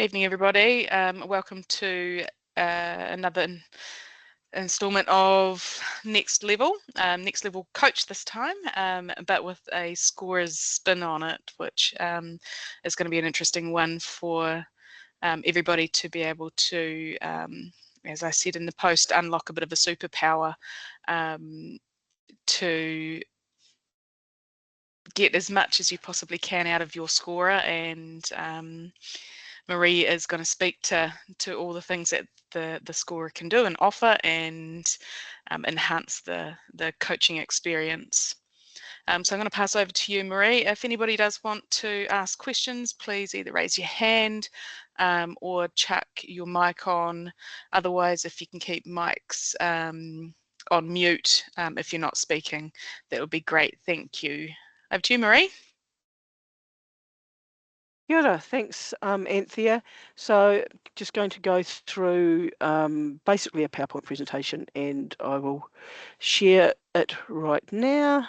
Evening, everybody. Welcome to another instalment of Next Level Coach this time, but with a scorer's spin on it, which is going to be an interesting one for everybody to be able to, as I said in the post, unlock a bit of a superpower to get as much as you possibly can out of your scorer. And Marie is going to speak to all the things that the scorer can do and offer, and enhance the coaching experience. So I'm going to pass over to you, Marie. If anybody does want to ask questions, please either raise your hand or chuck your mic on. Otherwise, if you can keep mics on mute if you're not speaking, that would be great. Thank you. Over to you, Marie. Kia ora, thanks, Anthea. So just going to go through basically a PowerPoint presentation, and I will share it right now.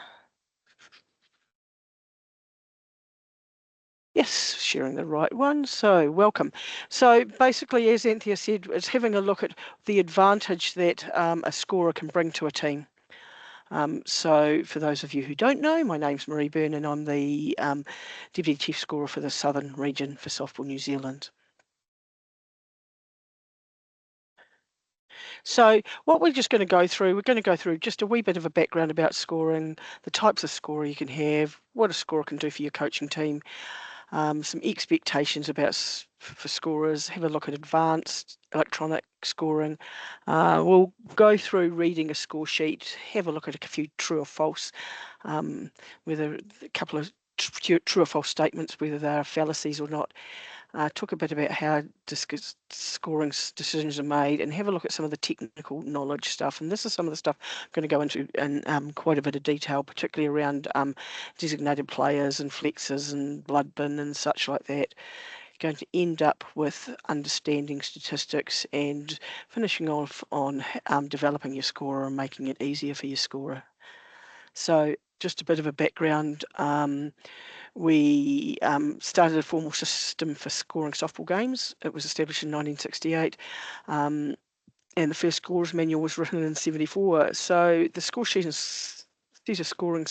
Yes, sharing the right one. So welcome. So basically, as Anthea said, it's having a look at the advantage that a scorer can bring to a team. So for those of you who don't know, my name's Marie Byrne, and I'm the Deputy Chief Scorer for the Southern Region for Softball New Zealand. So what we're just going to go through, just a wee bit of a background about scoring, the types of scorer you can have, what a scorer can do for your coaching team, some expectations for scorers, have a look at advanced electronic scoring. We'll go through reading a score sheet, have a look at a few true or false, whether a couple of true or false statements, whether they are fallacies or not. Talk a bit about how scoring decisions are made, and have a look at some of the technical knowledge stuff. And this is some of the stuff I'm going to go into in quite a bit of detail, particularly around designated players and flexes and blood bin and such like that. You're going to end up with understanding statistics and finishing off on developing your scorer and making it easier for your scorer. So just a bit of a background. We started a formal system for scoring softball games. It was established in 1968, and the first scorer's manual was written in 74. So the score sheet is these are scoring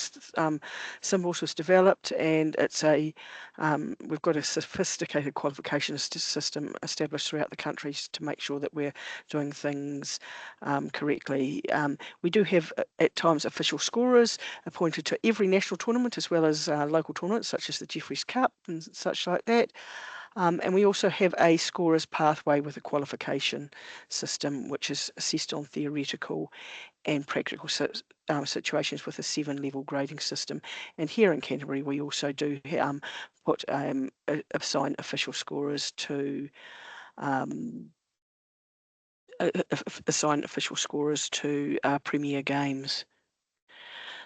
symbols was developed, and it's we've got a sophisticated qualification system established throughout the country to make sure that we're doing things correctly. We do have at times official scorers appointed to every national tournament, as well as local tournaments such as the Jeffreys Cup and such like that. And we also have a scorer's pathway with a qualification system, which is assessed on theoretical and practical situations with a 7-level grading system. And here in Canterbury, we also do assign official scorers to Premier Games.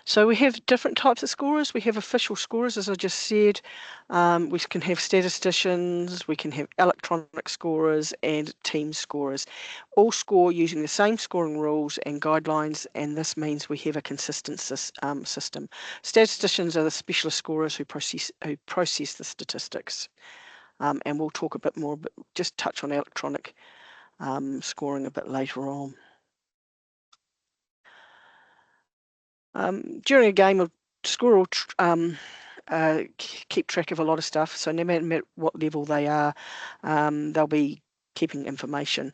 So we have different types of scorers. We have official scorers, as I just said. We can have statisticians, we can have electronic scorers, and team scorers. All score using the same scoring rules and guidelines, and this means we have a consistent system. Statisticians are the specialist scorers who process the statistics. And we'll talk a bit more, but just touch on electronic scoring a bit later on. During a game, a scorer will keep track of a lot of stuff. So no matter what level they are, they'll be keeping information.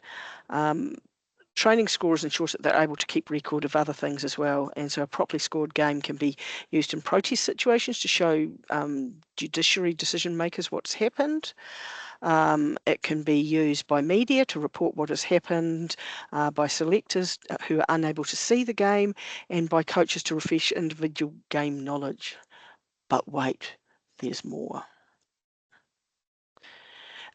Training scorers ensures that they're able to keep record of other things as well. And so a properly scored game can be used in protest situations to show judiciary decision makers what's happened. It can be used by media to report what has happened, by selectors who are unable to see the game, and by coaches to refresh individual game knowledge. But wait, there's more.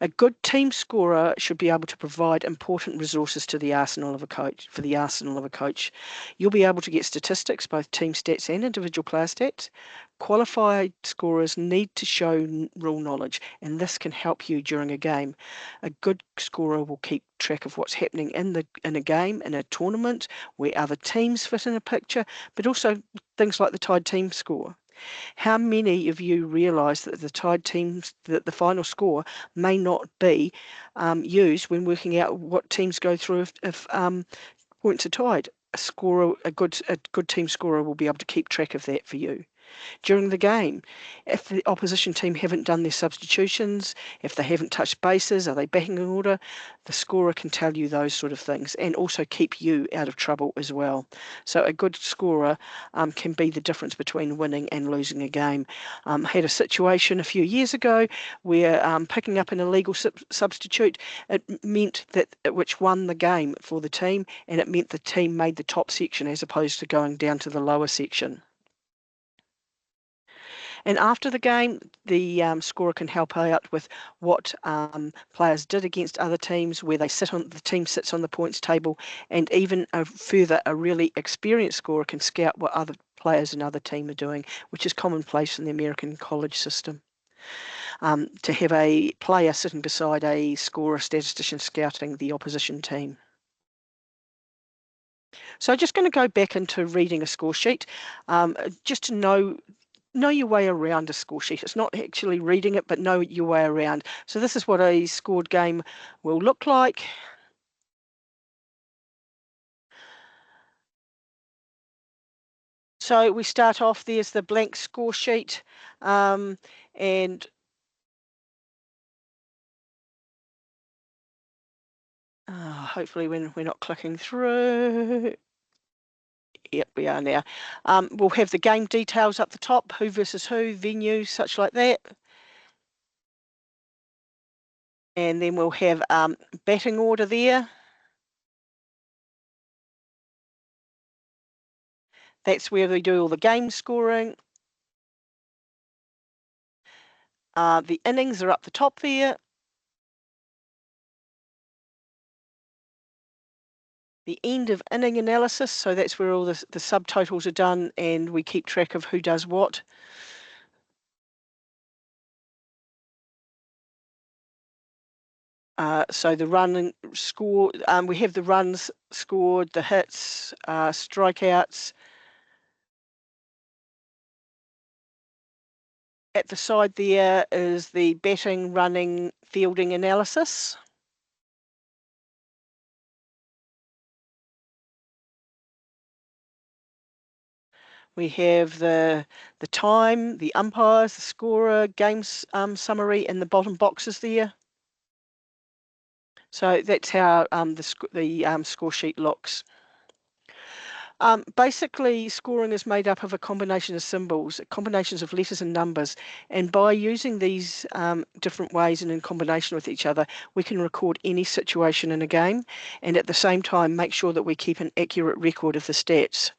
A good team scorer should be able to provide important resources to the arsenal of a coach. You'll be able to get statistics, both team stats and individual player stats. Qualified scorers need to show rule knowledge, and this can help you during a game. A good scorer will keep track of what's happening in a game, in a tournament, where other teams fit in a picture, but also things like the tied team score. How many of you realise that the tied teams, that the final score may not be used when working out what teams go through if points are tied? A good team scorer will be able to keep track of that for you. During the game, if the opposition team haven't done their substitutions, if they haven't touched bases, are they batting in order? The scorer can tell you those sort of things and also keep you out of trouble as well. So a good scorer can be the difference between winning and losing a game. Had a situation a few years ago where picking up an illegal substitute, it meant that which won the game for the team, and it meant the team made the top section as opposed to going down to the lower section. And after the game, the scorer can help out with what players did against other teams, where the team sits on the points table, and even further, a really experienced scorer can scout what other players in other team are doing, which is commonplace in the American college system. To have a player sitting beside a scorer statistician scouting the opposition team. So I'm just going to go back into reading a score sheet, just to know your way around a score sheet. It's not actually reading it, but know your way around. So this is what a scored game will look like. So we start off, there's the blank score sheet, and hopefully when we're not clicking through. Yep, we are now. We'll have the game details up the top, who versus who, venue, such like that. And then we'll have batting order there. That's where we do all the game scoring. The innings are up the top there. The end of inning analysis, so that's where all the subtotals are done and we keep track of who does what. So the run score, we have the runs scored, the hits, strikeouts. At the side there is the batting, running, fielding analysis. We have the time, the umpires, the scorer, games summary in the bottom boxes there. So that's how the score sheet looks. Basically, scoring is made up of a combination of symbols, combinations of letters and numbers, and by using these different ways and in combination with each other, we can record any situation in a game, and at the same time make sure that we keep an accurate record of the stats.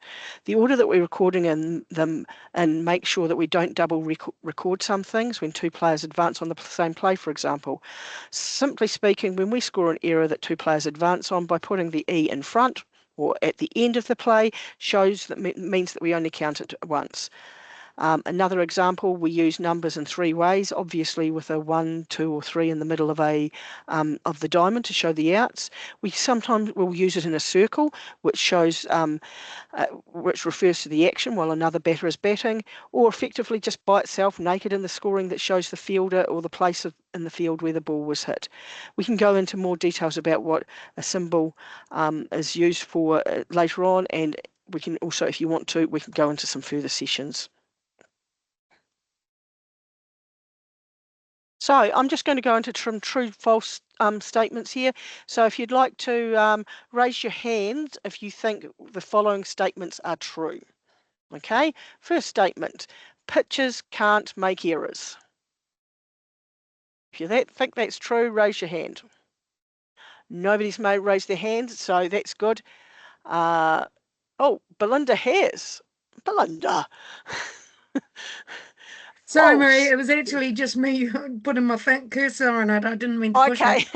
The order that we're recording in them, and make sure that we don't double record some things when two players advance on the same play, for example. Simply speaking, when we score an error that two players advance on, by putting the E in front, or at the end of the play, means that we only count it once. Another example, we use numbers in three ways, obviously with a 1, 2 or 3 in the middle of the diamond to show the outs. We sometimes will use it in a circle, which shows which refers to the action while another batter is batting, or effectively just by itself naked in the scoring that shows the fielder or the place in the field where the ball was hit. We can go into more details about what a symbol is used for later on, and we can also, if you want to, we can go into some further sessions. So I'm just going to go into some true-false statements here. So if you'd like to raise your hand if you think the following statements are true. Okay, first statement, pitchers can't make errors. If you think that's true, raise your hand. Nobody's raised their hand, so that's good. Oh, Belinda has. Belinda. Sorry, False. Marie, it was actually just me putting my fat cursor on it. I didn't mean to push Okay.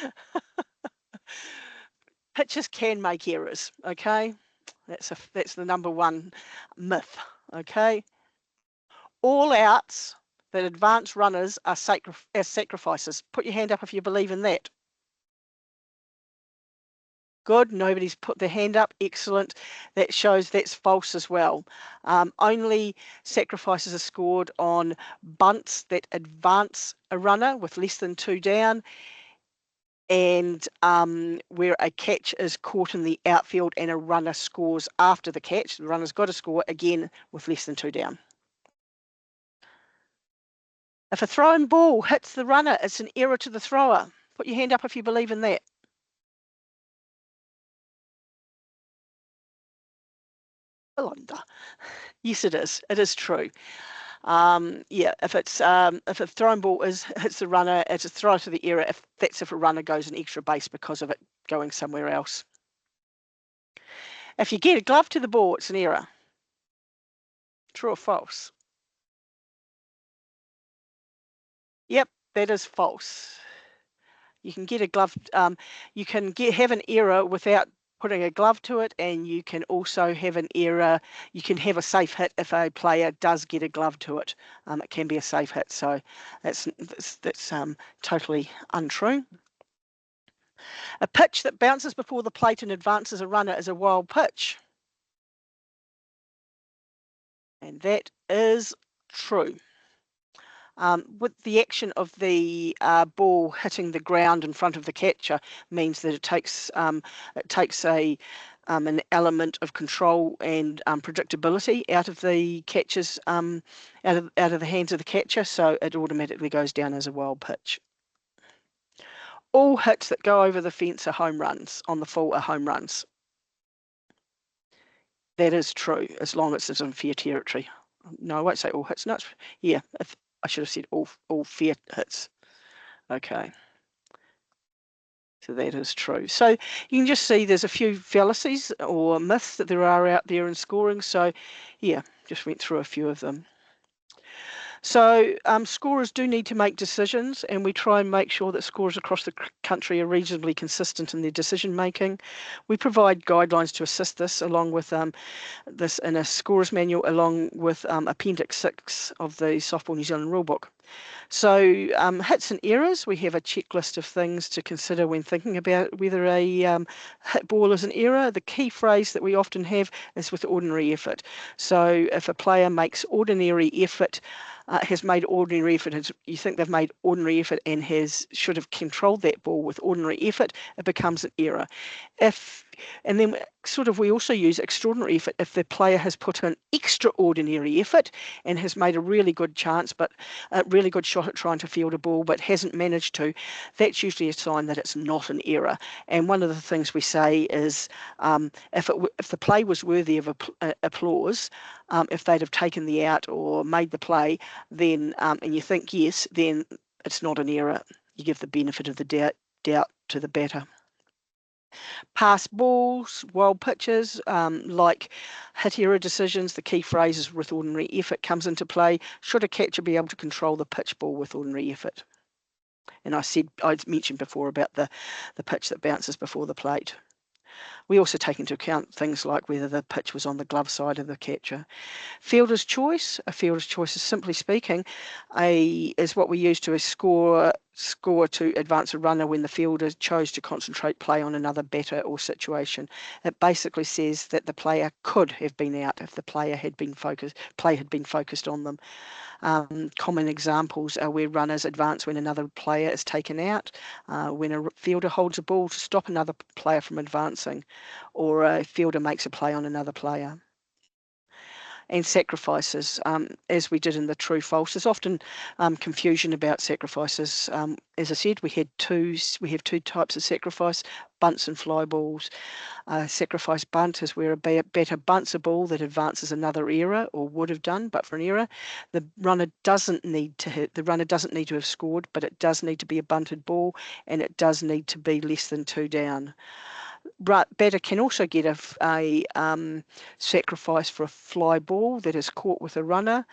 it. Pitchers can make errors, okay? That's the number one myth, okay? All outs that advance runners are sacrifices. Put your hand up if you believe in that. Good. Nobody's put their hand up. Excellent. That shows that's false as well. Only sacrifices are scored on bunts that advance a runner with less than 2 down, and where a catch is caught in the outfield and a runner scores after the catch. The runner's got to score again with less than 2 down. If a thrown ball hits the runner, it's an error to the thrower. Put your hand up if you believe in that. Belinda. Yes, it is. It is true. Yeah, if a thrown ball hits the runner, it's a throw to the error. If a runner goes an extra base because of it going somewhere else. If you get a glove to the ball, it's an error. True or false? Yep, that is false. You can get a glove. You can have an error without putting a glove to it, and you can also have an error. You can have a safe hit if a player does get a glove to it. It can be a safe hit, so that's totally untrue. A pitch that bounces before the plate and advances a runner is a wild pitch, and that is true. With the action of the ball hitting the ground in front of the catcher means that it takes an element of control and predictability out of the catcher's out of the hands of the catcher, so it automatically goes down as a wild pitch. All hits that go over the fence are home runs. On the full are home runs. That is true, as long as it's in fair territory. No, I won't say all hits. No, yeah, I should have said all fair hits. Okay. So that is true. So you can just see there's a few fallacies or myths that there are out there in scoring. So yeah, just went through a few of them. So scorers do need to make decisions, and we try and make sure that scorers across the country are reasonably consistent in their decision making. We provide guidelines to assist this, along with this in a scorer's manual, along with Appendix 6 of the Softball New Zealand Rulebook. So hits and errors, we have a checklist of things to consider when thinking about whether a hit ball is an error. The key phrase that we often have is with ordinary effort. So if a player makes ordinary effort, has made ordinary effort, you think they've made ordinary effort and should have controlled that ball with ordinary effort, it becomes an error. And then we also use extraordinary effort if the player has put in extraordinary effort and has made a really good chance, but a really good shot at trying to field a ball, but hasn't managed to. That's usually a sign that it's not an error. And one of the things we say is if the play was worthy of applause, if they'd have taken the out or made the play, then and you think yes, then it's not an error. You give the benefit of the doubt to the batter. Pass balls, wild pitches, like hit error decisions, the key phrase is with ordinary effort comes into play. Should a catcher be able to control the pitch ball with ordinary effort? And I mentioned before about the pitch that bounces before the plate. We also take into account things like whether the pitch was on the glove side of the catcher. Fielder's choice. A fielder's choice is, simply speaking, is what we use to score to advance a runner when the fielder chose to concentrate play on another batter or situation. It basically says that the player could have been out if the play had been focused on them. Common examples are where runners advance when another player is taken out, when a fielder holds a ball to stop another player from advancing, or a fielder makes a play on another player. And sacrifices, as we did in the true false. There's often confusion about sacrifices. As I said, we have two types of sacrifice: bunts and fly balls. Sacrifice bunt is where a batter bunts a ball that advances another error, or would have done, but for an error. The runner doesn't need to have scored, but it does need to be a bunted ball, and it does need to be less than 2 down. Batter can also get a sacrifice for a fly ball that is caught with a runner.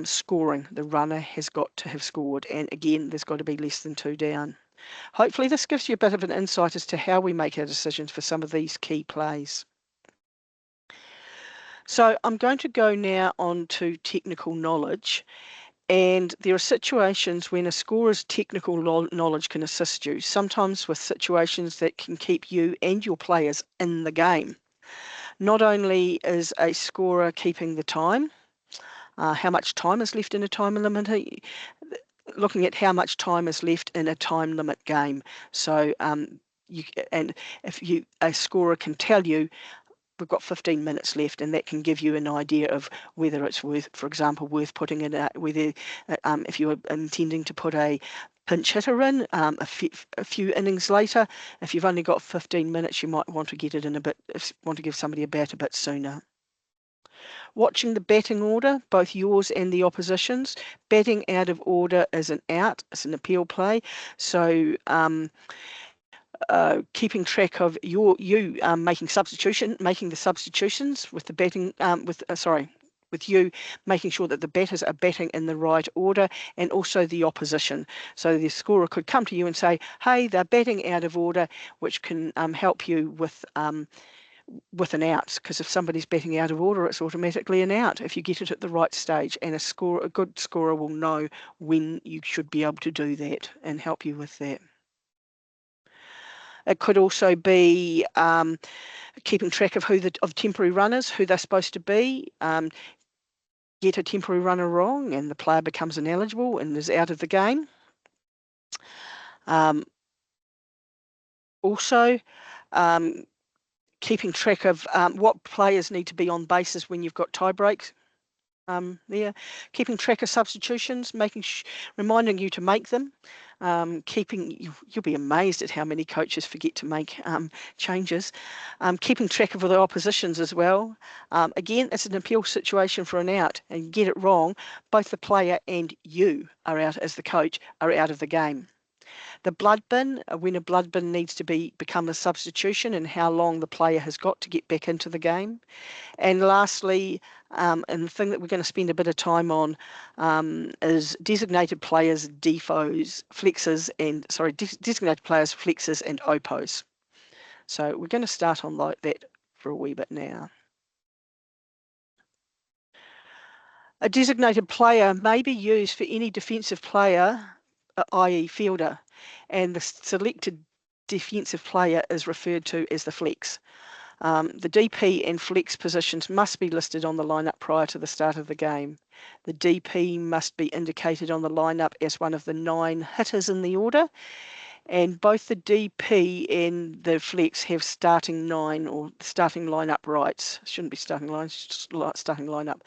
Scoring, the runner has got to have scored, and again, there's got to be less than 2 down. Hopefully this gives you a bit of an insight as to how we make our decisions for some of these key plays. So I'm going to go now on to technical knowledge, And there are situations when a scorer's technical knowledge can assist you, sometimes with situations that can keep you and your players in the game. Not only is a scorer keeping the time, how much time is left in a time limit, looking at how much time is left in a time limit game. So a scorer can tell you we've got 15 minutes left, and that can give you an idea of whether it's worth, for example, worth putting in whether if you were intending to put a pinch hitter in a few innings later. If you've only got 15 minutes, you might want to get it in want to give somebody a bat a bit sooner. Watching the batting order, both yours and the opposition's. Batting out of order is an out, it's an appeal play. So keeping track of you making the substitutions with the batting with you making sure that the batters are batting in the right order, and also the opposition. So the scorer could come to you and say, hey, they're batting out of order, which can help you with an out, because if somebody's batting out of order, it's automatically an out if you get it at the right stage, and a good scorer will know when you should be able to do that and help you with that. It could also be keeping track of of temporary runners, who they're supposed to be. Get a temporary runner wrong and the player becomes ineligible and is out of the game. Also, keeping track of what players need to be on bases when you've got tie breaks. There, keeping track of substitutions, reminding you to make them. You'll be amazed at how many coaches forget to make changes. Keeping track of the oppositions as well. Again, it's an appeal situation for an out, and you get it wrong, both the player and you are out as the coach are out of the game. The blood bin, when a blood bin needs to become a substitution, and how long the player has got to get back into the game. And lastly, and the thing that we're going to spend a bit of time on is designated players, defos, flexes, and designated players, flexes, and opos. So we're going to start on like that for a wee bit now. A designated player may be used for any defensive player, i.e. fielder, and the selected defensive player is referred to as the flex. The DP and flex positions must be listed on the lineup prior to the start of the game. The DP must be indicated on the lineup as one of the 9 hitters in the order, and both the DP and the flex have starting 9 or starting lineup rights. Shouldn't be starting lines, just starting lineup.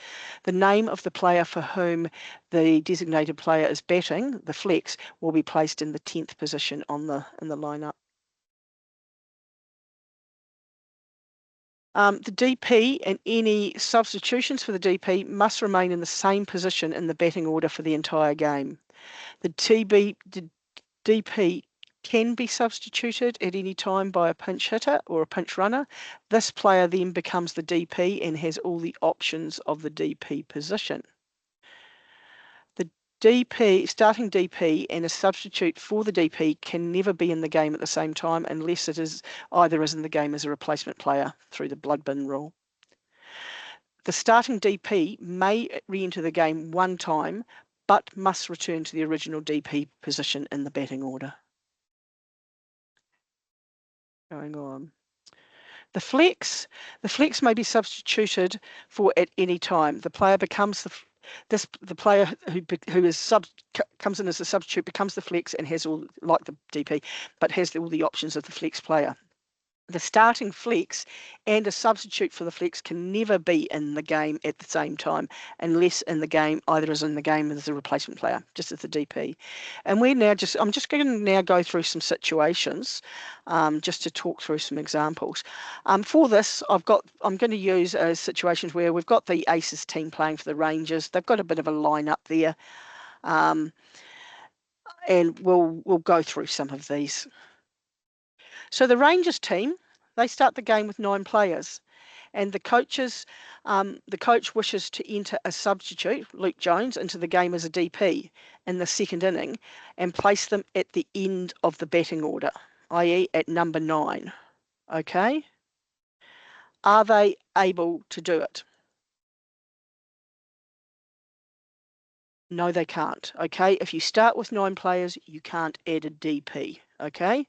The name of the player for whom the designated player is batting, the flex, will be placed in the 10th position in the lineup. The DP and any substitutions for the DP must remain in the same position in the batting order for the entire game. The DP can be substituted at any time by a pinch hitter or a pinch runner. This player then becomes the DP and has all the options of the DP position. The starting DP and a substitute for the DP can never be in the game at the same time unless it is either is in the game as a replacement player through the blood bin rule. The starting DP may re-enter the game one time, but must return to the original DP position in the batting order. Going on. The flex may be substituted for at any time. The player becomes the player who comes in as a substitute becomes the flex and has all, like the DP, but has all the options of the flex player. The starting flex and a substitute for the flex can never be in the game at the same time unless either is in the game as a replacement player, just as the DP. And I'm just going to now go through some situations just to talk through some examples. For this, I'm going to use situations where we've got the Aces team playing for the Rangers. They've got a bit of a line-up there, and we'll go through some of these. So the Rangers team, they start the game with 9 players, and the coach wishes to enter a substitute, Luke Jones, into the game as a DP in the second inning and place them at the end of the batting order, i.e. at number 9. Okay? Are they able to do it? No, they can't. Okay, if you start with 9 players, you can't add a DP. Okay,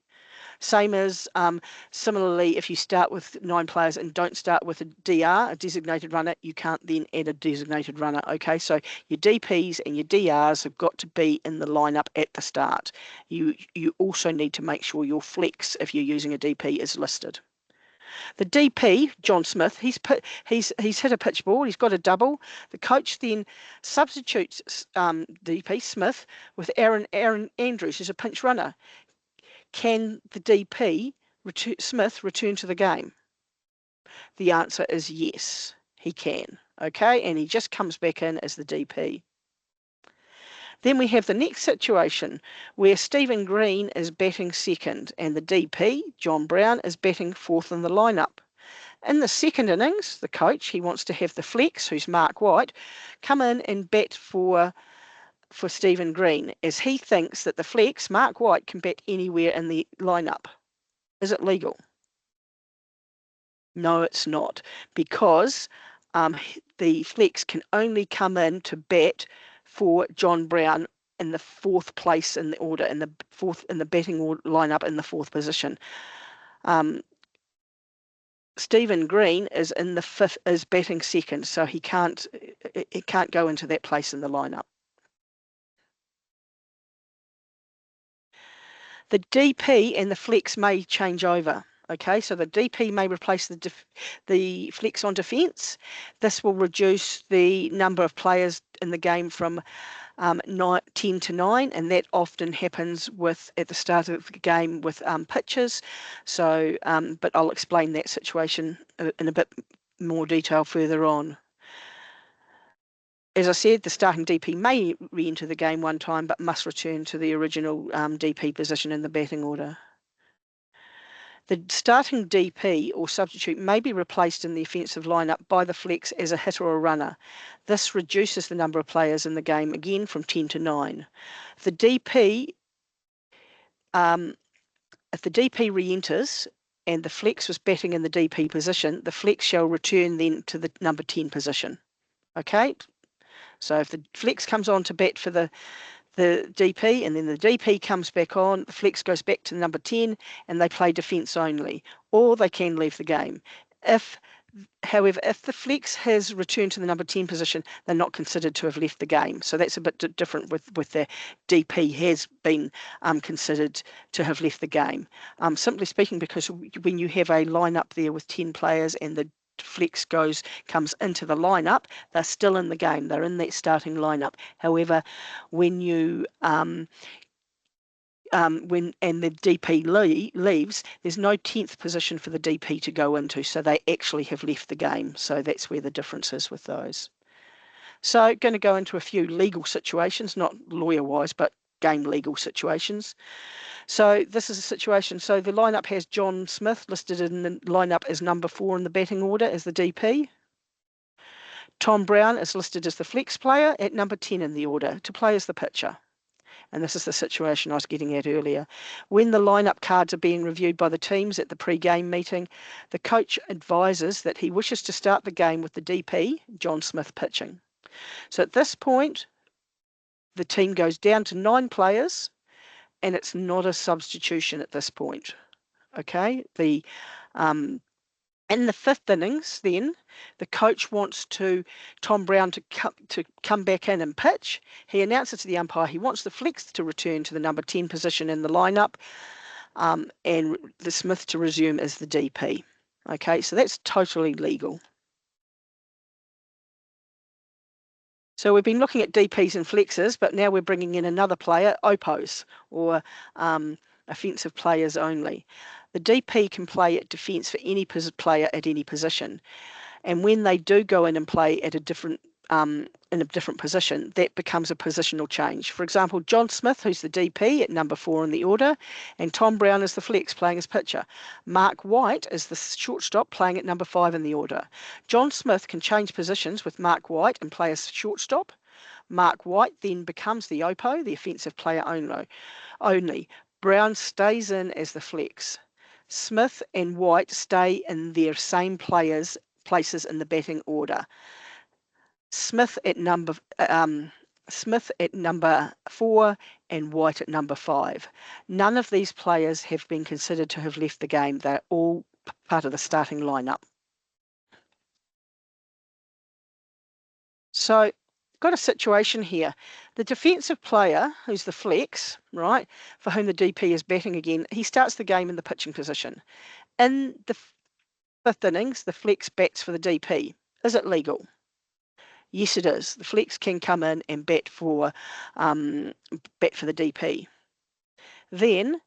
same as similarly, if you start with 9 players and don't start with a DR, a designated runner, you can't then add a designated runner. Okay, so your DPs and your DRs have got to be in the lineup at the start. You also need to make sure your flex, if you're using a DP, is listed. The DP, John Smith, he's hit a pitch ball. He's got a double. The coach then substitutes DP Smith with Aaron Andrews as a pinch runner. Can the DP Smith return to the game? The answer is yes, he can. Okay, and he just comes back in as the DP. Then we have the next situation where Stephen Green is batting second and the DP, John Brown, is batting fourth in the lineup. In the second innings, the coach, he wants to have the flex, who's Mark White, come in and bat for Stephen Green, as he thinks that the flex, Mark White, can bat anywhere in the lineup. Is it legal? No, it's not, because the flex can only come in to bat for John Brown in the 4th place in the order, in the batting lineup in the 4th position. Stephen Green is in the 5th, is batting second, so he can't go into that place in the lineup. The DP and the flex may change over. Okay, so the DP may replace the flex on defence. This will reduce the number of players in the game from 10 to 9, and that often happens at the start of the game with pitches. So, but I'll explain that situation in a bit more detail further on. As I said, the starting DP may re-enter the game one time, but must return to the original DP position in the batting order. The starting DP or substitute may be replaced in the offensive lineup by the flex as a hitter or a runner. This reduces the number of players in the game again from 10 to 9. The DP, if the DP re-enters and the flex was batting in the DP position, the flex shall return then to the number 10 position. Okay, so if the flex comes on to bat for the DP and then the DP comes back on, the flex goes back to number 10 and they play defence only, or they can leave the game. However, if the flex has returned to the number 10 position, they're not considered to have left the game. So that's a bit different with the DP has been considered to have left the game. Simply speaking, because when you have a lineup there with 10 players and the flex comes into the lineup, they're still in the game. They're in that starting lineup. However, when you and the DP leaves, there's no 10th position for the DP to go into, so they actually have left the game. So that's where the difference is with those. So going to go into a few legal situations, not lawyer-wise, but game legal situations. So this is a situation. So the lineup has John Smith listed in the lineup as number 4 in the batting order as the DP. Tom Brown is listed as the flex player at number 10 in the order to play as the pitcher. And this is the situation I was getting at earlier. When the lineup cards are being reviewed by the teams at the pre-game meeting, the coach advises that he wishes to start the game with the DP, John Smith, pitching. So at this point, the team goes down to 9 players, and it's not a substitution at this point. Okay, in the 5th innings, then, the coach wants Tom Brown to come back in and pitch. He announces to the umpire he wants the flex to return to the number 10 position in the lineup, and the Smith to resume as the DP. Okay, so that's totally legal. So we've been looking at DPs and flexes, but now we're bringing in another player, OPOs, or offensive players only. The DP can play at defence for any player at any position, and when they do go in and play at a different in a different position, that becomes a positional change. For example, John Smith, who's the DP at number 4 in the order, and Tom Brown is the flex playing as pitcher. Mark White is the shortstop playing at number 5 in the order. John Smith can change positions with Mark White and play as shortstop. Mark White then becomes the OPO, the offensive player only. Brown stays in as the flex. Smith and White stay in their same places in the batting order. Smith at number Smith at number 4 and White at number 5. None of these players have been considered to have left the game. They're all part of the starting lineup. So, got a situation here. The defensive player, who's the flex, right, for whom the DP is batting again, he starts the game in the pitching position. In the 5th innings, the flex bats for the DP. Is it legal? Yes, it is. The flex can come in and bat for the DP. Then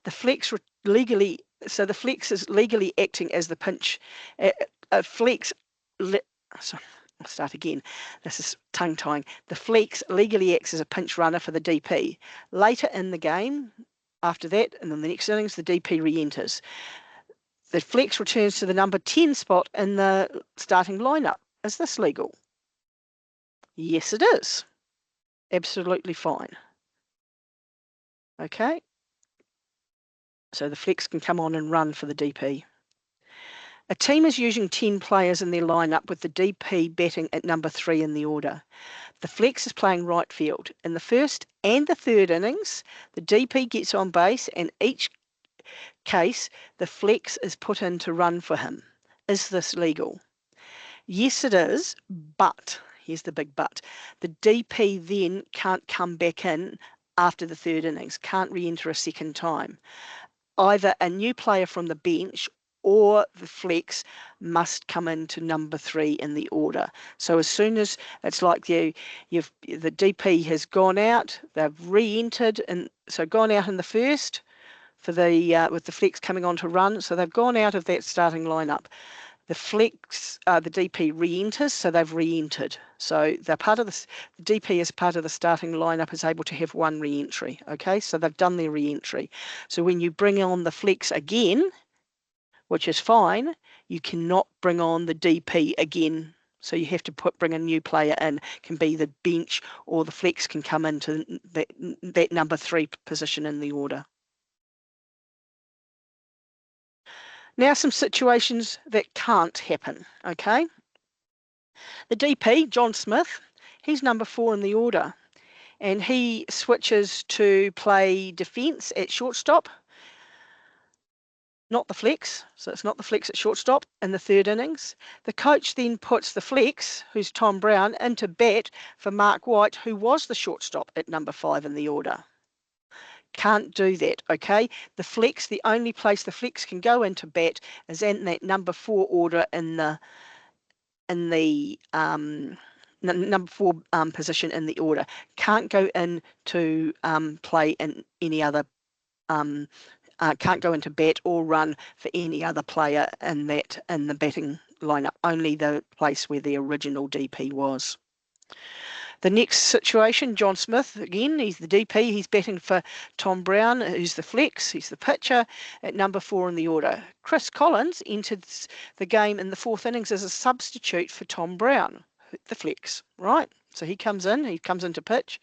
the flex legally, so the flex is legally acting as the pinch. Sorry, I'll start again. This is tongue-tying. The flex legally acts as a pinch runner for the DP. Later in the game, after that, and then the next innings, the DP re-enters. The flex returns to the number 10 spot in the starting lineup. Is this legal? Yes, it is. Absolutely fine. Okay. So the flex can come on and run for the DP. A team is using 10 players in their lineup with the DP batting at number 3 in the order. The flex is playing right field. In the 1st and the 3rd innings, the DP gets on base, and each case, the flex is put in to run for him. Is this legal? Yes, it is, but, here's the big but, the DP then can't come back in after the 3rd innings, can't re-enter a second time. Either a new player from the bench or the flex must come into number 3 in the order. So as soon as it's like the DP has gone out, they've re-entered, and so gone out in the 1st for the with the flex coming on to run, so they've gone out of that starting lineup. The flex, the DP re-enters, so they've re-entered. So they're part of the DP is part of the starting lineup, is able to have one re-entry. Okay, so they've done their re-entry. So when you bring on the flex again, which is fine, you cannot bring on the DP again. So you have to bring a new player in. Can be the bench, or the flex can come into that number 3 position in the order. Now some situations that can't happen, okay? The DP, John Smith, he's number 4 in the order, and he switches to play defence at shortstop, not the flex, so it's not the flex at shortstop in the 3rd innings. The coach then puts the flex, who's Tom Brown, into bat for Mark White, who was the shortstop at number 5 in the order. Can't do that, okay? The flex, the only place the flex can go into bat is in that number 4 order in the number 4 position in the order. Can't go in to play in any other, can't go into bat or run for any other player in the batting lineup, only the place where the original DP was. The next situation, John Smith, again, he's the DP, he's batting for Tom Brown, who's the flex, he's the pitcher at number 4 in the order. Chris Collins entered the game in the 4th innings as a substitute for Tom Brown, the flex, right? So he comes into pitch.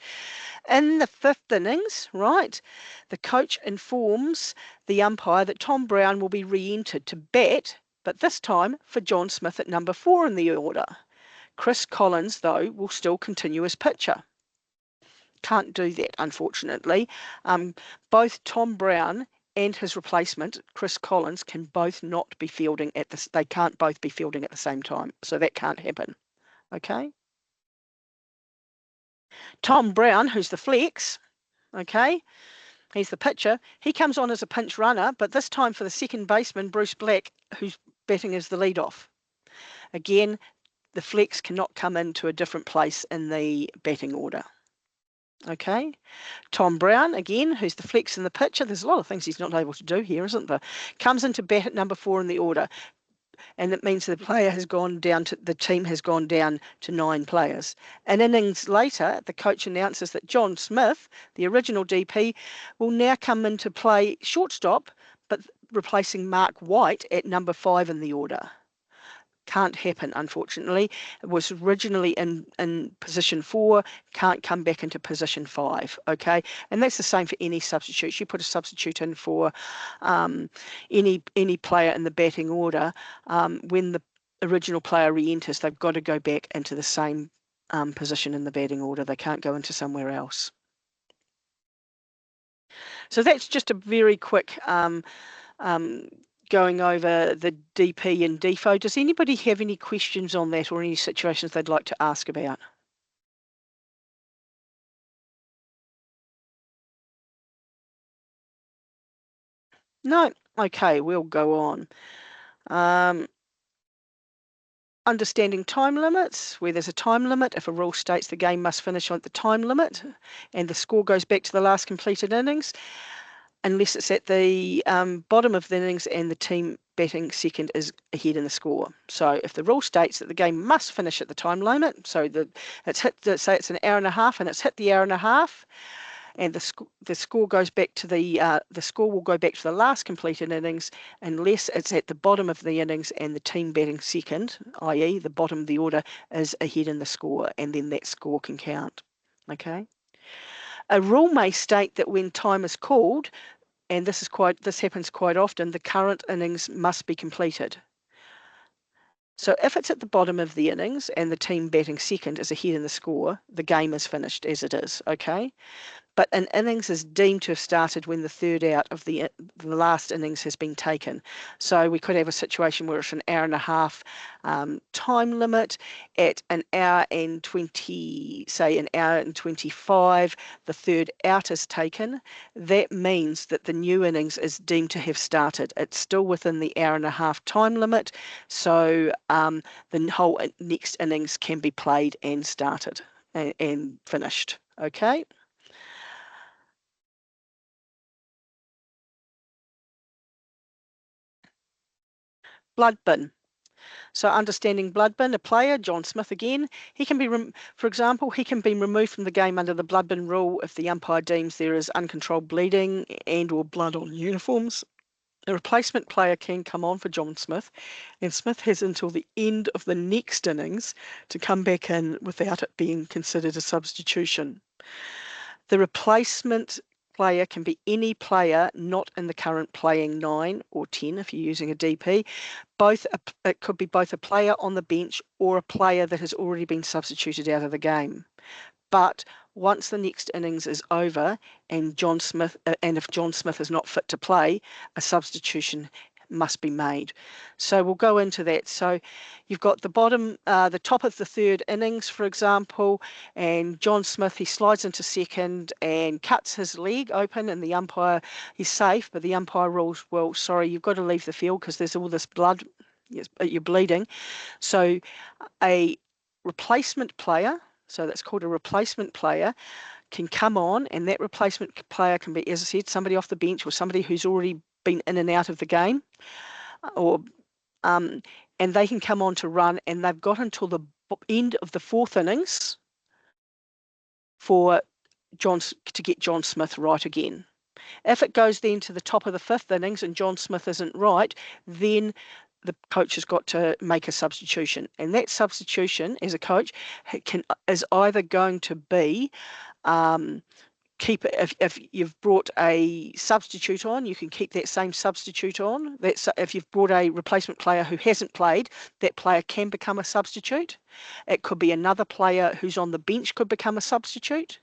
In the 5th innings, right, the coach informs the umpire that Tom Brown will be re-entered to bat, but this time for John Smith at number 4 in the order. Chris Collins, though, will still continue as pitcher. Can't do that, unfortunately. Both Tom Brown and his replacement, Chris Collins, can both not be fielding at this. They can't both be fielding at the same time, so that can't happen. Okay. Tom Brown, who's the flex, okay, he's the pitcher. He comes on as a pinch runner, but this time for the second baseman, Bruce Black, who's batting as the leadoff. Again, the flex cannot come into a different place in the batting order. Okay, Tom Brown, again, who's the flex in the pitcher, there's a lot of things he's not able to do here, isn't there? Comes into bat at number 4 in the order, and it means the team has gone down to 9 players. An innings later, the coach announces that John Smith, the original DP, will now come into play shortstop, but replacing Mark White at number 5 in the order. Can't happen, unfortunately. It was originally in position 4, can't come back into position 5, okay? And that's the same for any substitutes. You put a substitute in for any player in the batting order, when the original player re-enters, they've got to go back into the same position in the batting order. They can't go into somewhere else. So that's just a very quick going over the DP and DFO. Does anybody have any questions on that or any situations they'd like to ask about? No? Okay, we'll go on. Understanding time limits, where there's a time limit, if a rule states the game must finish at the time limit and the score goes back to the last completed innings, unless it's at the bottom of the innings and the team batting second is ahead in the score. So if the rule states that the game must finish at the time limit, so it's hit, say it's an hour and a half and it's hit the hour and a half, and the score goes back to the score will go back to the last completed innings unless it's at the bottom of the innings and the team batting second, i.e. the bottom of the order, is ahead in the score, and then that score can count. Okay. A rule may state that when time is called, and this happens quite often, the current innings must be completed. So if it's at the bottom of the innings and the team batting second is ahead in the score, the game is finished as it is, okay? But an innings is deemed to have started when the third out of the last innings has been taken. So we could have a situation where it's an hour and a half time limit. At an hour and 20, say an hour and 25, the third out is taken. That means that the new innings is deemed to have started. It's still within the hour and a half time limit, so the whole next innings can be played and started and finished. Okay. Blood bin. So understanding blood bin, a player, John Smith again, he can be, for example, he can be removed from the game under the blood bin rule if the umpire deems there is uncontrolled bleeding and or blood on uniforms. A replacement player can come on for John Smith, and Smith has until the end of the next innings to come back in without it being considered a substitution. The replacement player can be any player not in the current playing 9 or 10 if you're using a DP. It could be both a player on the bench or a player that has already been substituted out of the game. But once the next innings is over and if John Smith is not fit to play, a substitution must be made. So we'll go into that. So you've got the top of the third innings, for example, and John Smith, he slides into second and cuts his leg open, and the umpire, he's safe, but the umpire rules, well, sorry, you've got to leave the field because there's all this blood, you're bleeding. So a replacement player, so that's called a replacement player, can come on, and that replacement player can be, as I said, somebody off the bench or somebody who's already been in and out of the game, and they can come on to run, and they've got until the end of the fourth innings to get John Smith right again. If it goes then to the top of the fifth innings and John Smith isn't right, then the coach has got to make a substitution, and that substitution as a coach is either going to be if you've brought a substitute on, you can keep that same substitute on. If you've brought a replacement player who hasn't played, that player can become a substitute. It could be another player who's on the bench could become a substitute,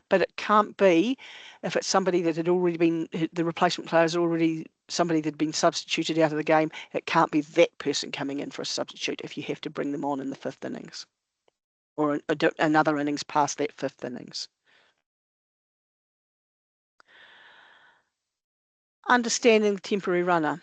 but it can't be if it's somebody that had already been, the replacement player is already somebody that had been substituted out of the game. It can't be that person coming in for a substitute if you have to bring them on in the fifth innings or another innings past that fifth innings. Understanding the temporary runner.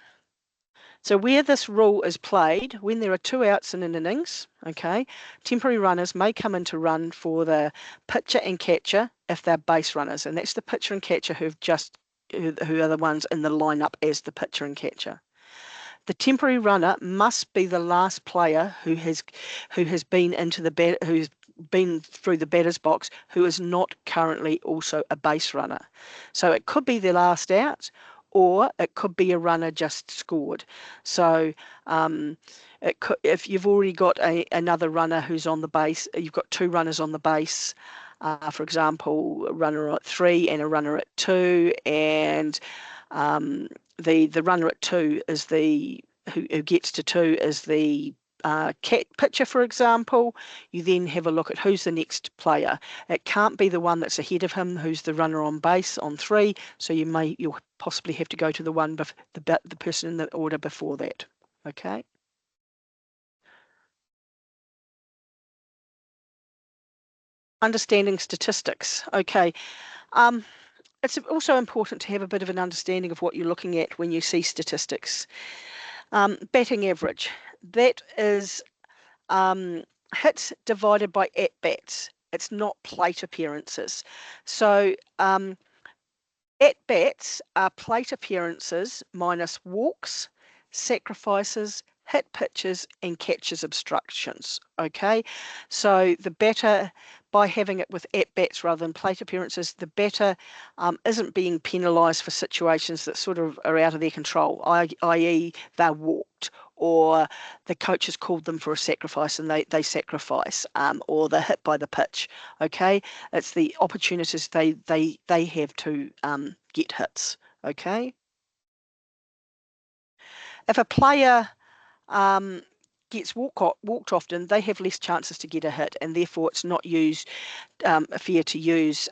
So where this rule is played, when there are 2 outs in an innings, okay, temporary runners may come in to run for the pitcher and catcher if they're base runners, and that's the pitcher and catcher who are the ones in the lineup as the pitcher and catcher. The temporary runner must be the last player who has been who's been through the batter's box who is not currently also a base runner. So it could be the last out, or it could be a runner just scored. So if you've already got another runner who's on the base, you've got 2 runners on the base, for example, a runner at 3 and a runner at 2, and the runner at 2 is who gets to 2 is the picture, for example, you then have a look at who's the next player. It can't be the one that's ahead of him, who's the runner on base on 3. So you'll possibly have to go to the one the person in the order before that. Okay. Understanding statistics. Okay. It's also important to have a bit of an understanding of what you're looking at when you see statistics. Batting average. That is hits divided by at-bats. It's not plate appearances. So at-bats are plate appearances minus walks, sacrifices, hit pitches, and catches obstructions. Okay, so the batter, by having it with at-bats rather than plate appearances, the batter isn't being penalised for situations that sort of are out of their control, i.e. they're walked, or the coach has called them for a sacrifice and they sacrifice, or they're hit by the pitch. Okay, it's the opportunities they have to get hits. Okay, if a player gets walked often, they have less chances to get a hit, and therefore it's not fair to use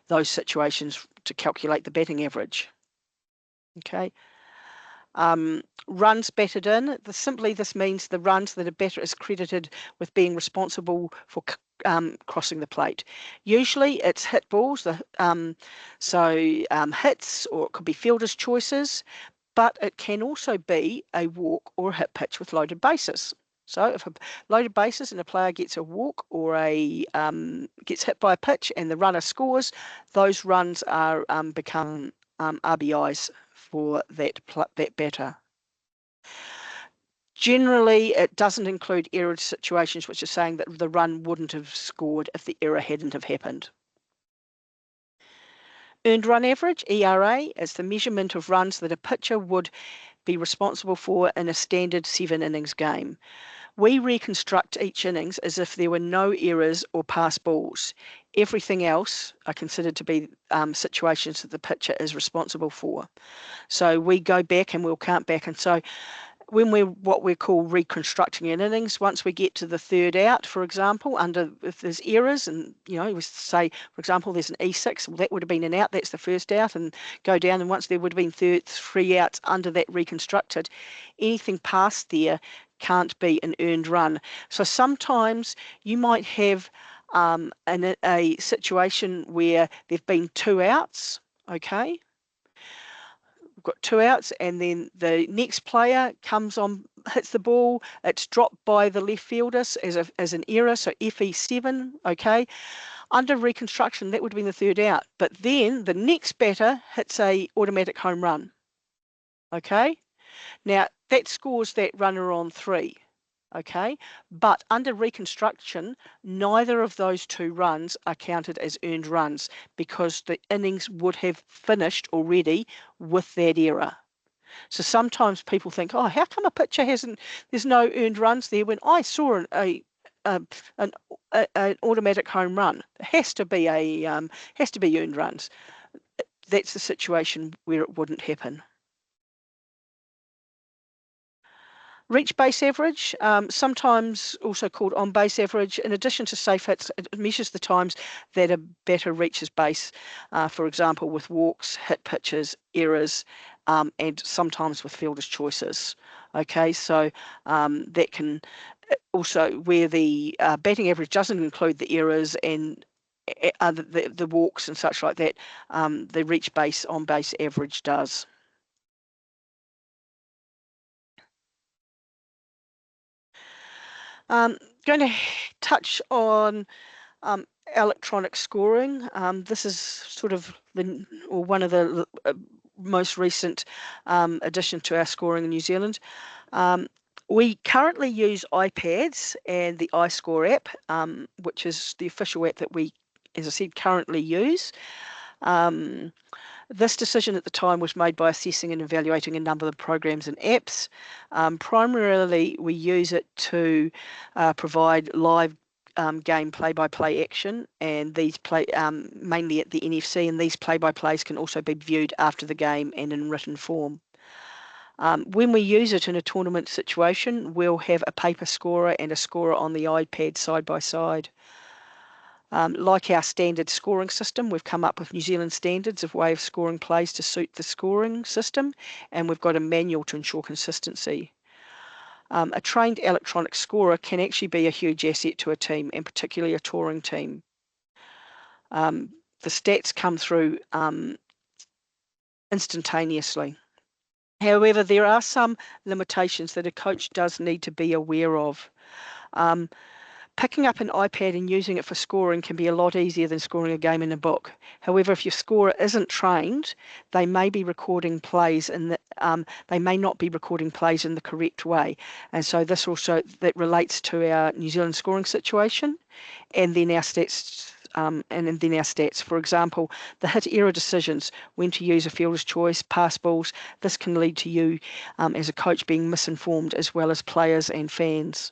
those situations to calculate the batting average. Okay. Runs batted in. Simply this means the runs that a batter is credited with being responsible for crossing the plate. Usually it's hit balls, hits, or it could be fielder's choices, but it can also be a walk or a hit pitch with loaded bases. So if a loaded bases and a player gets a walk or gets hit by a pitch and the runner scores, those runs are become RBIs for that batter. Generally, it doesn't include error situations, which is saying that the run wouldn't have scored if the error hadn't have happened. Earned run average, ERA, is the measurement of runs that a pitcher would be responsible for in a standard 7-innings game. We reconstruct each innings as if there were no errors or pass balls. Everything else are considered to be situations that the pitcher is responsible for. So we go back and we'll count back. And so when what we call reconstructing an innings, once we get to the third out, for example, if there's errors, and we say, for example, there's an E6, well, that would have been an out, that's the first out, and go down, and once there would have been 3 outs under that reconstructed, anything past there can't be an earned run. So sometimes you might have a situation where there've been 2 outs, okay? We've got 2 outs, and then the next player comes on, hits the ball, it's dropped by the left fielder as an error, so FE7, okay? Under reconstruction, that would have been the 3rd out, but then the next batter hits a automatic home run, okay? Now, that scores that runner on 3, okay? But under reconstruction, neither of those 2 runs are counted as earned runs because the innings would have finished already with that error. So sometimes people think, oh, how come a pitcher there's no earned runs there when I saw an automatic home run? It has to be earned runs. That's the situation where it wouldn't happen. Reach base average, sometimes also called on base average, in addition to safe hits, it measures the times that a batter reaches base, for example, with walks, hit pitches, errors, and sometimes with fielder's choices. Okay, so that can also, where the batting average doesn't include the errors and the walks and such like that, the reach base on base average does. Going to touch on electronic scoring. This is sort of one of the most recent addition to our scoring in New Zealand. We currently use iPads and the iScore app, which is the official app that we, as I said, currently use. This decision at the time was made by assessing and evaluating a number of programs and apps. Primarily, we use it to provide live game play-by-play action, and these mainly at the NFC, and these play-by-plays can also be viewed after the game and in written form. When we use it in a tournament situation, we'll have a paper scorer and a scorer on the iPad side by side. Like our standard scoring system, we've come up with New Zealand standards of way of scoring plays to suit the scoring system, and we've got a manual to ensure consistency. A trained electronic scorer can actually be a huge asset to a team, and particularly a touring team. The stats come through instantaneously. However, there are some limitations that a coach does need to be aware of. Picking up an iPad and using it for scoring can be a lot easier than scoring a game in a book. However, if your scorer isn't trained, they may be recording plays and they may not be recording plays in the correct way. And so this also that relates to our New Zealand scoring situation, and then our stats. For example, the hit error decisions, when to use a fielder's choice, pass balls. This can lead to you, as a coach, being misinformed, as well as players and fans.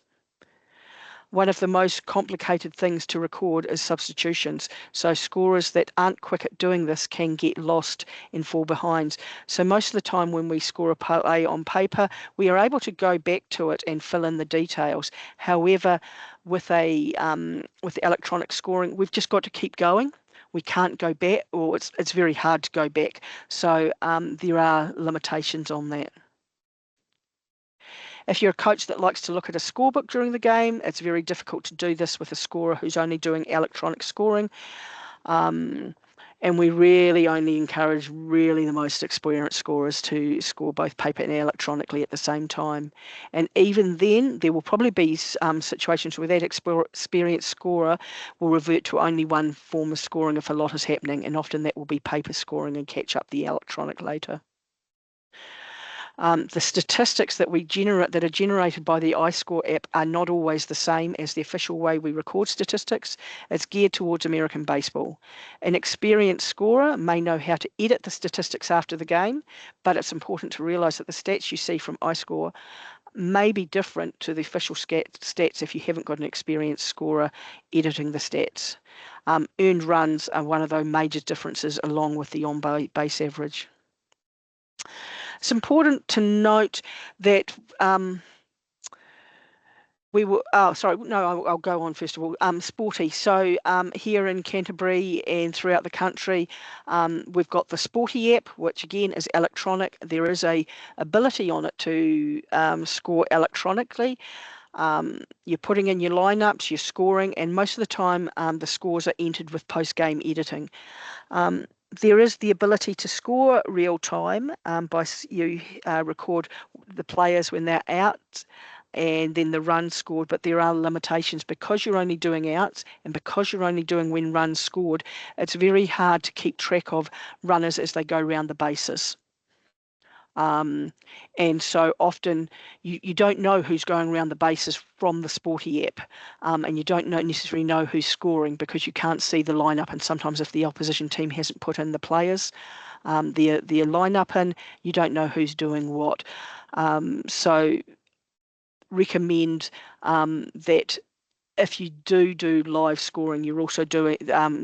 One of the most complicated things to record is substitutions. So scorers that aren't quick at doing this can get lost and fall behind. So most of the time when we score a play on paper, we are able to go back to it and fill in the details. However, with electronic scoring, we've just got to keep going. We can't go back, or it's very hard to go back. So there are limitations on that. If you're a coach that likes to look at a scorebook during the game, it's very difficult to do this with a scorer who's only doing electronic scoring. And we really only encourage the most experienced scorers to score both paper and electronically at the same time. And even then, there will probably be situations where that experienced scorer will revert to only one form of scoring if a lot is happening, and often that will be paper scoring and catch up the electronic later. The statistics that are generated by the iScore app are not always the same as the official way we record statistics. It's geared towards American baseball. An experienced scorer may know how to edit the statistics after the game, but it's important to realise that the stats you see from iScore may be different to the official stats if you haven't got an experienced scorer editing the stats. Earned runs are one of those major differences, along with the on-base average. It's important to note that I'll go on first of all. Sporty. So here in Canterbury and throughout the country, we've got the Sporty app, which again is electronic. There is a ability on it to score electronically. You're putting in your lineups, you're scoring, and most of the time the scores are entered with post-game editing. There is the ability to score real time by you record the players when they're out and then the runs scored, but there are limitations because you're only doing outs and because you're only doing when runs scored. It's very hard to keep track of runners as they go around the bases. And so often you don't know who's going around the bases from the Sporty app, and you don't necessarily know who's scoring because you can't see the lineup. And sometimes if the opposition team hasn't put in the players, the lineup in, you don't know who's doing what. So recommend that if you do live scoring, you're also doing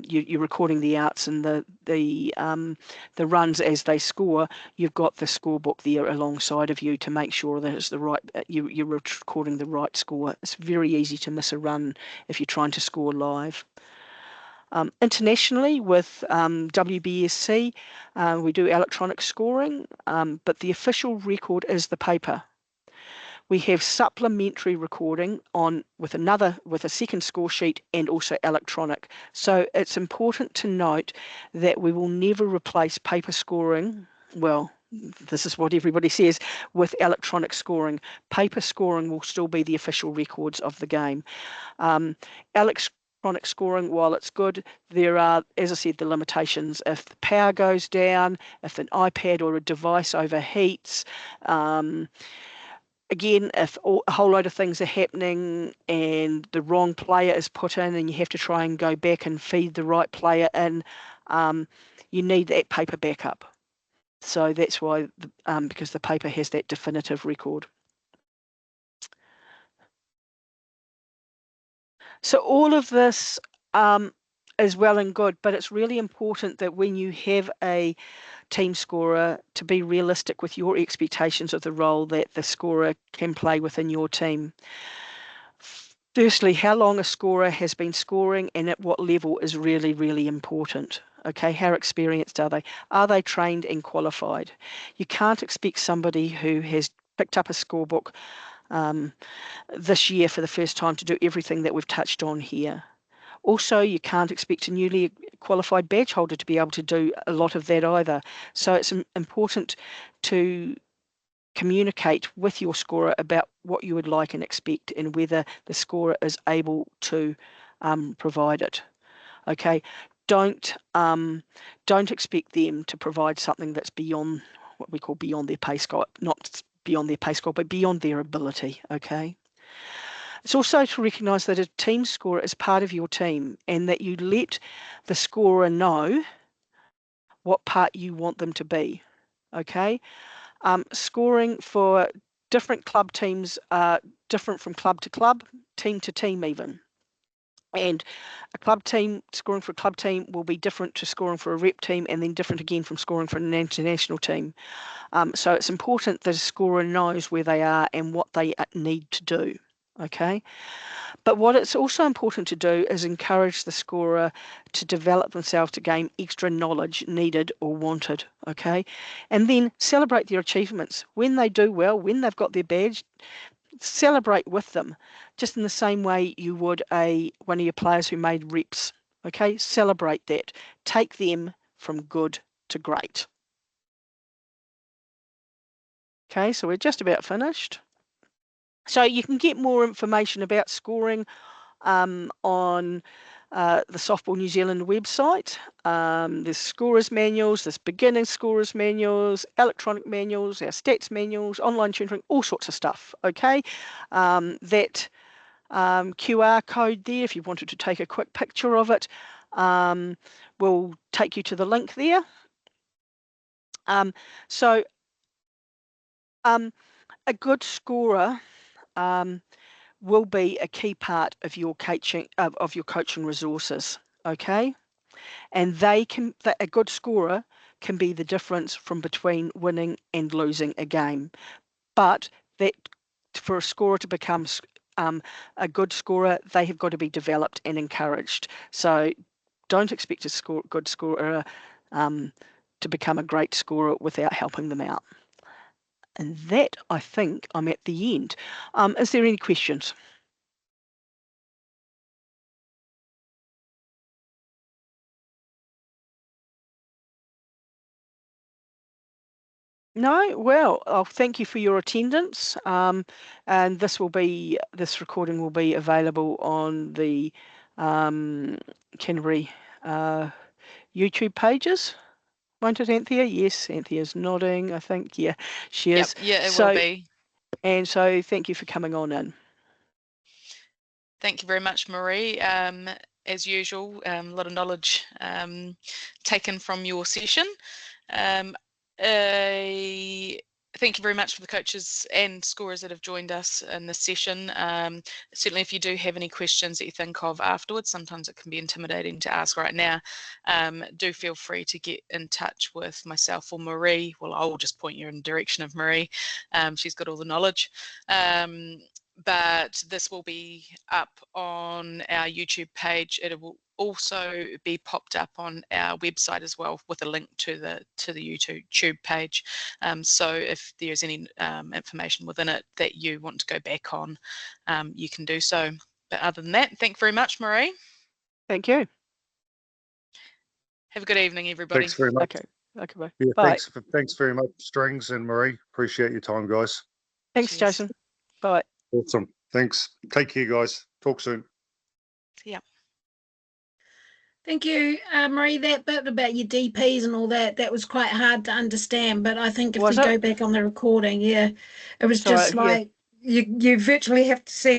you're recording the outs and the runs as they score. You've got the scorebook there alongside of you to make sure that it's the right. You're recording the right score. It's very easy to miss a run if you're trying to score live. Internationally, with WBSC, we do electronic scoring, but the official record is the paper. We have supplementary recording on with a second score sheet and also electronic. So it's important to note that we will never replace paper scoring. Well, this is what everybody says with electronic scoring. Paper scoring will still be the official records of the game. Electronic scoring, while it's good, there are, as I said, the limitations. If the power goes down, if an iPad or a device overheats, again, if a whole load of things are happening and the wrong player is put in and you have to try and go back and feed the right player in, you need that paper backup. So that's why, because the paper has that definitive record. So all of this is well and good, but it's really important that when you have a team scorer, to be realistic with your expectations of the role that the scorer can play within your team. Firstly, how long a scorer has been scoring and at what level is really, really important. Okay, how experienced are they? Are they trained and qualified? You can't expect somebody who has picked up a scorebook this year for the first time to do everything that we've touched on here. Also, you can't expect a newly qualified badge holder to be able to do a lot of that either. So it's important to communicate with your scorer about what you would like and expect and whether the scorer is able to provide it. Okay, don't expect them to provide something that's beyond what we call beyond their pay scale, not beyond their pay scale, but beyond their ability. Okay. It's also to recognise that a team scorer is part of your team and that you let the scorer know what part you want them to be. Okay. Scoring for different club teams are different from club to club, team to team even. And a club team, scoring for a club team will be different to scoring for a rep team and then different again from scoring for an international team. So it's important that a scorer knows where they are and what they need to do. Okay. But what it's also important to do is encourage the scorer to develop themselves to gain extra knowledge needed or wanted, okay? And then celebrate their achievements. When they do well, when they've got their badge, celebrate with them, just in the same way you would one of your players who made reps, okay? Celebrate that. Take them from good to great. Okay, so we're just about finished. So you can get more information about scoring on the Softball New Zealand website. There's scorers manuals, there's beginner scorers manuals, electronic manuals, our stats manuals, online tutoring, all sorts of stuff. Okay, that QR code there, if you wanted to take a quick picture of it, will take you to the link there. So a good scorer will be a key part of your coaching resources. Okay, and a good scorer can be the difference from between winning and losing a game. But that for a scorer to become a good scorer, they have got to be developed and encouraged. So don't expect a good scorer to become a great scorer without helping them out. And that, I think, I'm at the end. Is there any questions? No? Well, I'll thank you for your attendance. And this recording will be available on the Canterbury YouTube pages. Won't it, Anthea? Yes, Anthea's nodding, I think. Yeah, she is. Yep, yeah, it will be. And so thank you for coming on in. Thank you very much, Marie. As usual, a lot of knowledge taken from your session. Thank you very much for the coaches and scorers that have joined us in this session. Certainly, if you do have any questions that you think of afterwards, sometimes it can be intimidating to ask right now, do feel free to get in touch with myself or Marie. Well, I'll just point you in the direction of Marie. She's got all the knowledge. But this will be up on our YouTube page. It will also be popped up on our website as well with a link to the YouTube page. So if there's any information within it that you want to go back on, you can do so. But other than that, thank you very much, Marie. Thank you. Have a good evening, everybody. Thanks very much. Okay, bye. Yeah, bye. Thanks very much, Strings and Marie. Appreciate your time, guys. Thanks, Cheers. Jason. Bye. Awesome. Thanks. Take care, guys. Talk soon. Yeah. Thank you, Marie. That bit about your DPs and all that was quite hard to understand. But I think if we go back on the recording, yeah, it was just like you virtually have to see